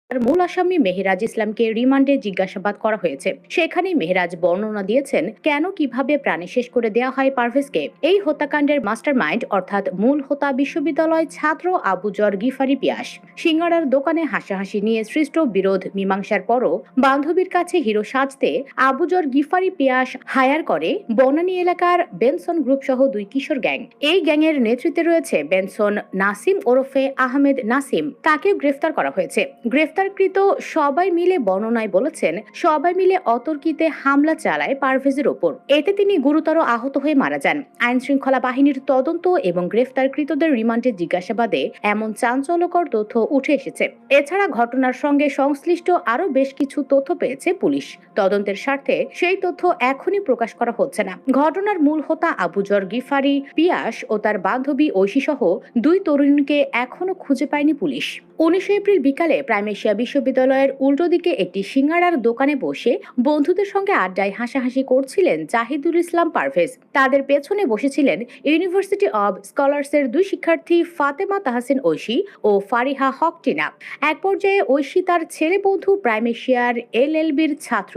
মূল আসামি মেহেরাজ ইসলামকে রিমান্ডে জিজ্ঞাসাবাদ করা হয়েছে। সেখানে মেহেরাজ বর্ণনা দিয়েছেন কেন কিভাবে প্রাণে শেষ করে দেওয়া হয় পারভেজকে। এই হত্যাকাণ্ডের মাস্টারমাইন্ড অর্থাৎ মূল হোতা বিশ্ববিদ্যালয় ছাত্র আবুজর গিফারি পিয়াস। সিঙ্গাড়ার দোকানে হাসাহাসি নিয়ে সৃষ্ট বিরোধ মীমাংসার পরও বান্ধবীর কাছে হিরো সাজতে আবুজর গিফারি পিয়াস হায়ার করে বনানী এলাকার বেনসন গ্রুপ সহ 2 কিশোর গ্যাং। এই গ্যাংয়ের নেতৃত্বে রয়েছে বেনসন নাসিম ওরফে আহমেদ নাসিম। তাকেও গ্রেফতার করা হয়েছে। গ্রেফতারকৃত সবাই মিলে বর্ণনায় বলেছেন, সবাই মিলে অতর্কিতে হামলা চালায় পারভেজের ওপর। এতে তিনি গুরুতর আহত হয়ে মারা যান। আইন শৃঙ্খলা বাহিনীর তদন্ত এবং গ্রেফতারকৃতদের রিমান্ডে জিজ্ঞাসাবাদে এমন চাঞ্চল্যকর তথ্য উঠে এসেছে। এছাড়া ঘটনার সঙ্গে সংশ্লিষ্ট আরও বেশ কিছু তথ্য পেয়েছে পুলিশ। তদন্তের স্বার্থে সেই তথ্য এখনই প্রকাশ করা হচ্ছে না। ঘটনার মূল হোতা আবুজর গিফারি পিয়াস ও তার বান্ধবী ঐশী সহ 2 তরুণীকে এখনো খুঁজে পায়নি পুলিশ। 19 এপ্রিল বিকালে প্রাইমেশিয়া বিশ্ববিদ্যালয়ের উল্টো দিকে একটি সিঙ্গাড়ার দোকানে বসে বন্ধুদের সঙ্গে আড্ডায় হাসাহাসি করছিলেন জাহিদুল ইসলাম পারভেজ। তাদের পেছনে বসেছিলেন ইউনিভার্সিটি অব স্কলার্সের 2 শিক্ষার্থী ফাতেমা তাহসিন ঐশী ও ফারিহা হক টিনা। এক পর্যায়ে ঐশী তার ছেলে বন্ধু প্রাইমেশিয়ার এলএলবির ছাত্র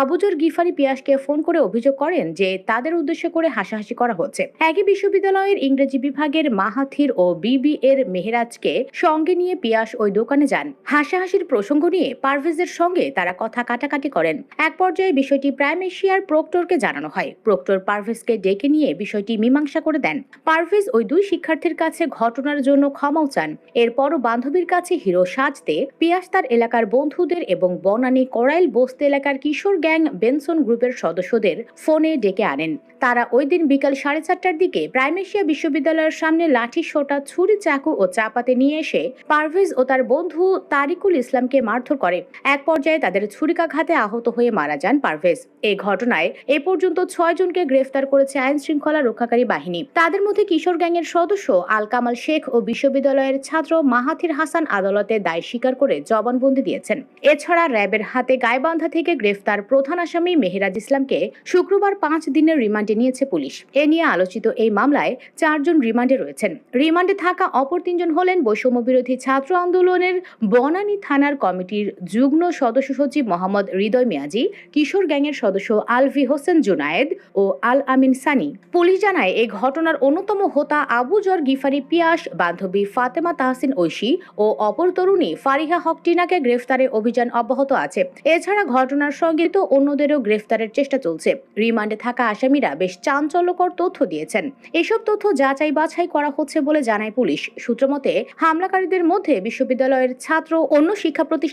আবুজর গিফারি পিয়াসকে ফোন করে অভিযোগ করেন যে তাদের উদ্দেশ্য করে হাসাহাসি করা হচ্ছে। একই বিশ্ববিদ্যালয়ের ইংরেজি বিভাগের মাহাথির ও বিবি এর মেহেরাজকে সঙ্গে নিয়ে পিয়াস ওই দোকানে যান। হাসাহাসির প্রসঙ্গ নিয়ে পারভেজের সঙ্গে তারা কথা কাটাকাটি করেন। এক পর্যায়ে বিষয়টি প্রাইমেশিয়ার প্রক্টরকে জানানো হয়। প্রক্টর পারভেজকে ডেকে নিয়ে বিষয়টি মীমাংসা করে দেন। পারভেজ ওই 2 শিক্ষার্থীর কাছে ঘটনার জন্য ক্ষমাও চান। এরপরও বান্ধবীর কাছে হিরো সাজতে পিয়াস তার এলাকার বন্ধুদের এবং বনানী করাইল বস্তি এলাকার কিশোর গ্যাং বেনসন গ্রুপের সদস্যদের ফোনে ডেকে আনেন। তারা ওই দিন বিকাল 4:30টার দিকে প্রাইমেশিয়া বিশ্ববিদ্যালয়ের সামনে লাঠি সোটা, ছুরি, চাকু ও চাপাতি নিয়ে এসে পারভেজ ও তার বন্ধু তারিকুল ইসলামকে মারধর করে। এক পর্যায়ে তাদের ছুরিকাঘাতে আহত হয়ে মারা যান পারভেজ। এই ঘটনায় এ পর্যন্ত 6 জনকে গ্রেফতার করেছে আইন শৃঙ্খলা রক্ষাকারী বাহিনী। তাদের মধ্যে কিশোর গ্যাংয়ের সদস্য আল কামাল শেখ ও বিশ্ববিদ্যালয়ের ছাত্র মাহাথির হাসান আদালতে দায় স্বীকার করে জবানবন্দি দিয়েছেন। এছাড়া র্যাবের হাতে গাইবান্ধা থেকে গ্রেফতার প্রধান আসামি মেহেরাজ ইসলামকে শুক্রবার 5 দিনের রিমান্ডে নিয়েছে পুলিশ। এ নিয়ে আলোচিত এই মামলায় 4 জন রিমান্ডে রয়েছেন। রিমান্ডে থাকা অপর 3 জন হলেন বৈষম্য বিরোধী ছাত্র আন্দোলনের বনানী থানার কমিটির যুগ্ম সদস্য সচিব মোহাম্মদ হৃদয় মিয়াজি, কিশোর গ্যাংয়ের সদস্য আলভি হোসেন জুনায়েদ ও আল আমিন সানি। পুলিশ জানায় এই ঘটনার অন্যতম হোতা আবুজর গিফারি পিয়াস, বান্ধবী ফাতেমা তাহসিন ঐশী ও অপর তরুণী ফারিহা হক টিনাকে গ্রেফতারে অভিযান অব্যাহত আছে। এছাড়া ঘটনার সঙ্গে তো অন্যদেরও গ্রেফতারের চেষ্টা চলছে। রিমান্ডে থাকা আসামিরা বেশ চাঞ্চল্যকর তথ্য দিয়েছেন। এসব তথ্য যাচাই বাছাই করা হচ্ছে বলে জানায় পুলিশ। সূত্রমতে হামলাকারীদের মধ্যে বিশ্ববিদ্যালয়ের ছাত্র, অন্য শিক্ষা প্রতিষ্ঠান